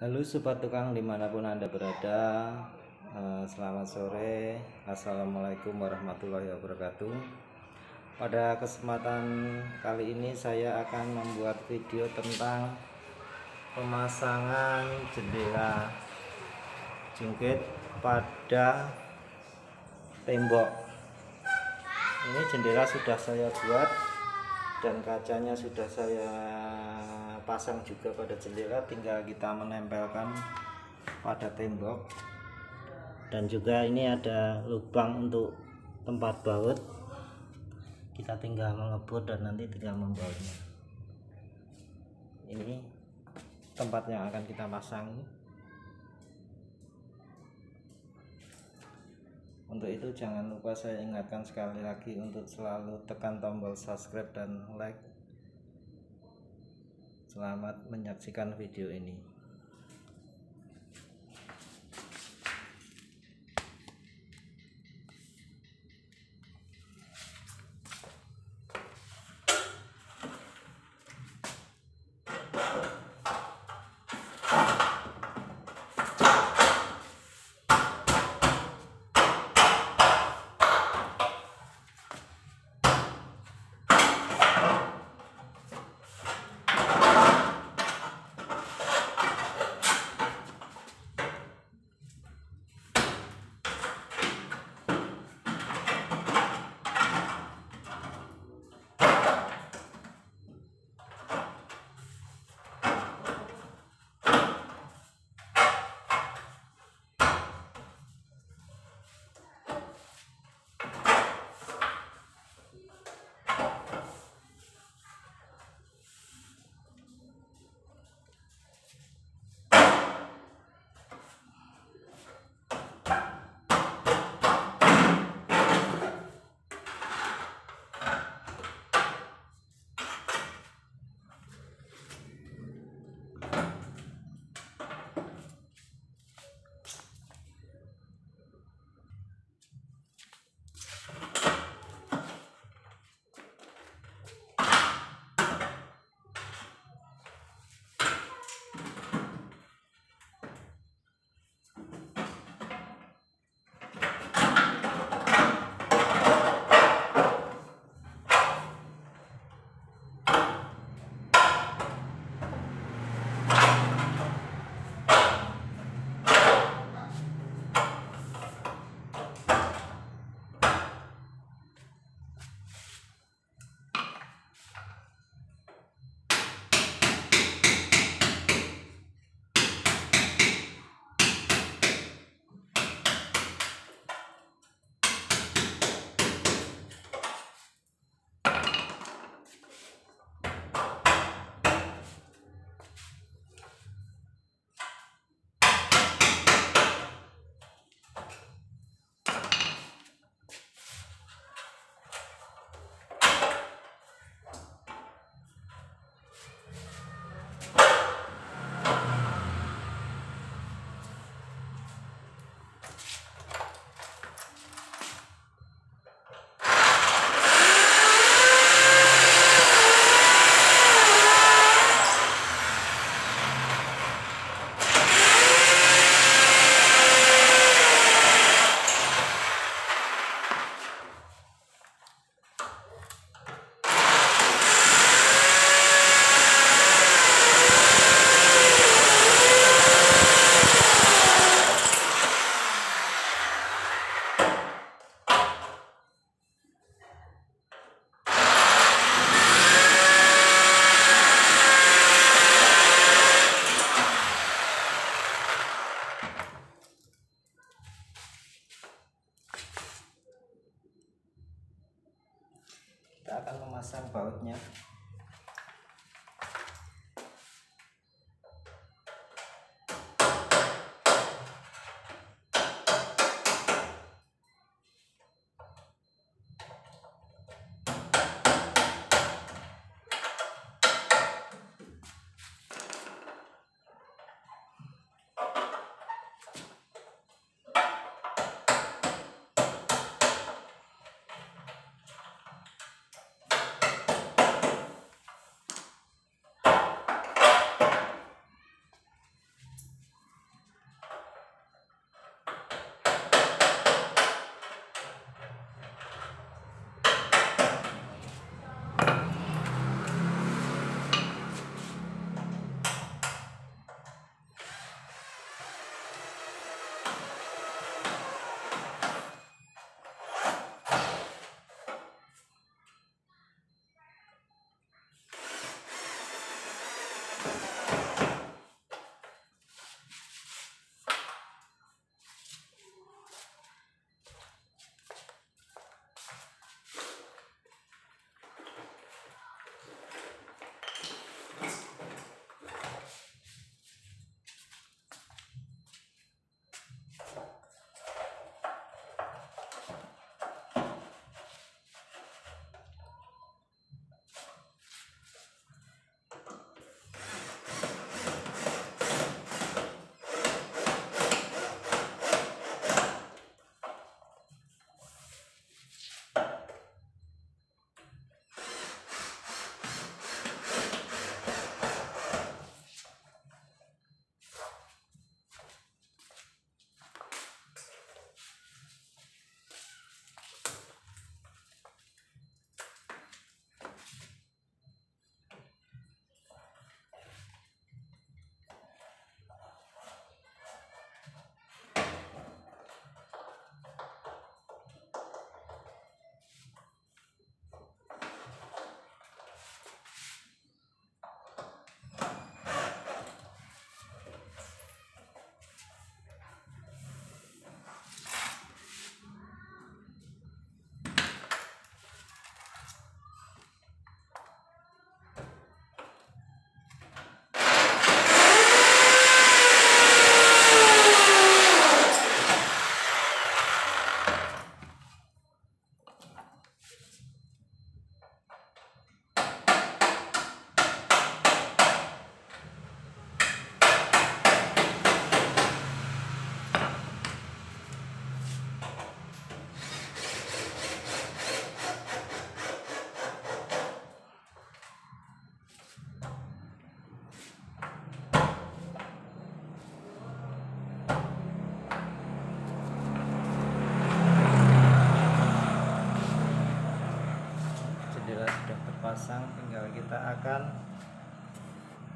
Halo sobat tukang dimanapun Anda berada, selamat sore. Assalamualaikum warahmatullahi wabarakatuh. Pada kesempatan kali ini saya akan membuat video tentang pemasangan jendela jungkit pada tembok. Ini jendela sudah saya buat dan kacanya sudah saya pasang juga pada jendela, tinggal kita menempelkan pada tembok. Dan juga ini ada lubang untuk tempat baut, kita tinggal mengebut dan nanti tinggal membautnya. Ini tempat yang akan kita pasang. Untuk itu jangan lupa saya ingatkan sekali lagi untuk selalu tekan tombol subscribe dan like. Selamat menyaksikan video ini.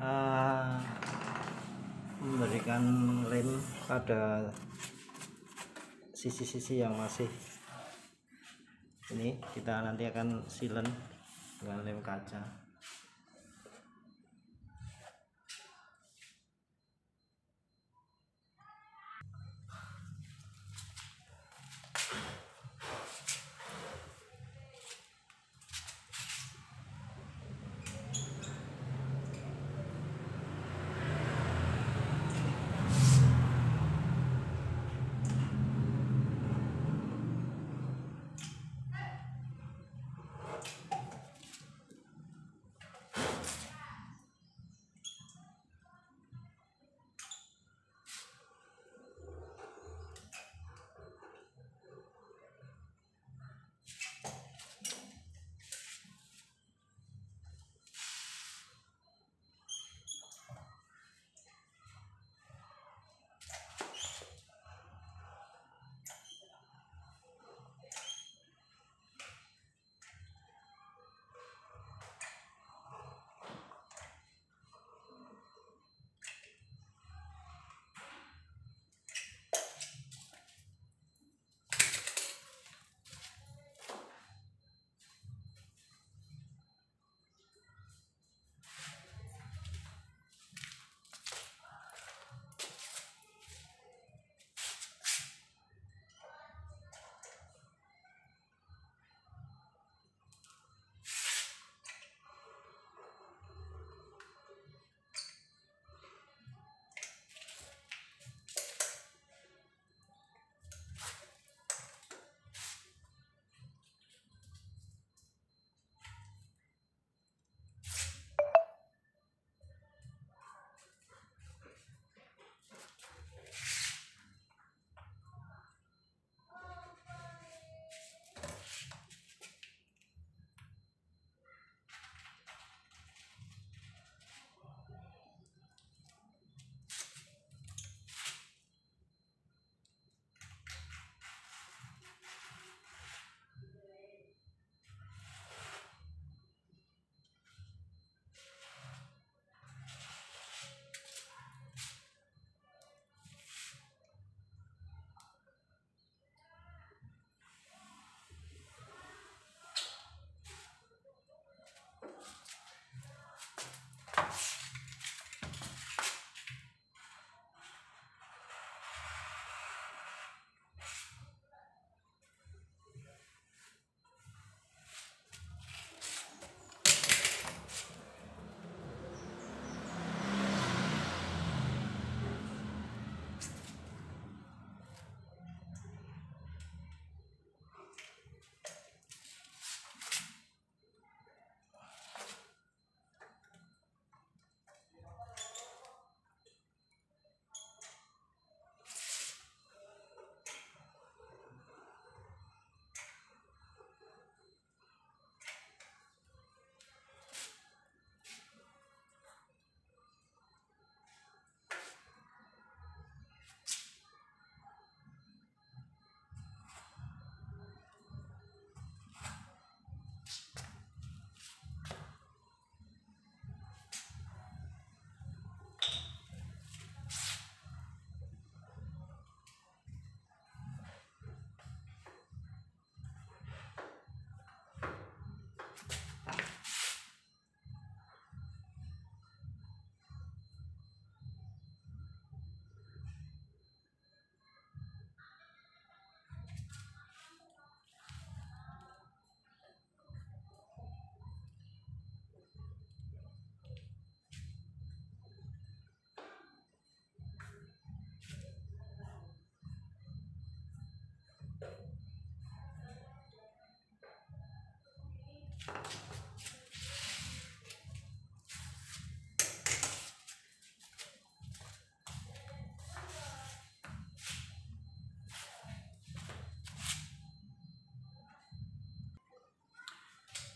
uh, memberikan lem pada sisi-sisi yang masih ini. Kita nanti akan silen dengan lem kaca.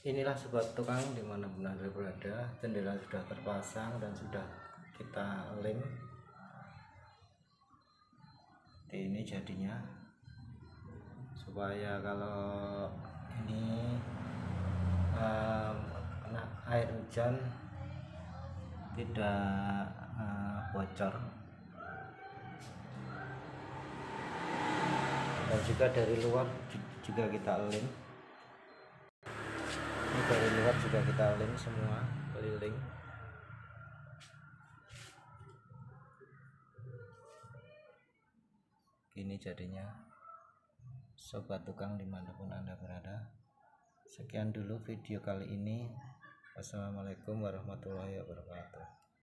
Inilah sobat tukang dimanapun Anda berada, jendela sudah terpasang dan sudah kita lem. Ini jadinya, supaya kalau ini kena air hujan tidak bocor, dan juga dari luar juga kita lem. Ini dari luar juga kita lem semua keliling. Gini jadinya, sobat tukang dimanapun Anda berada. Sekian dulu video kali ini. Wassalamualaikum warahmatullahi wabarakatuh.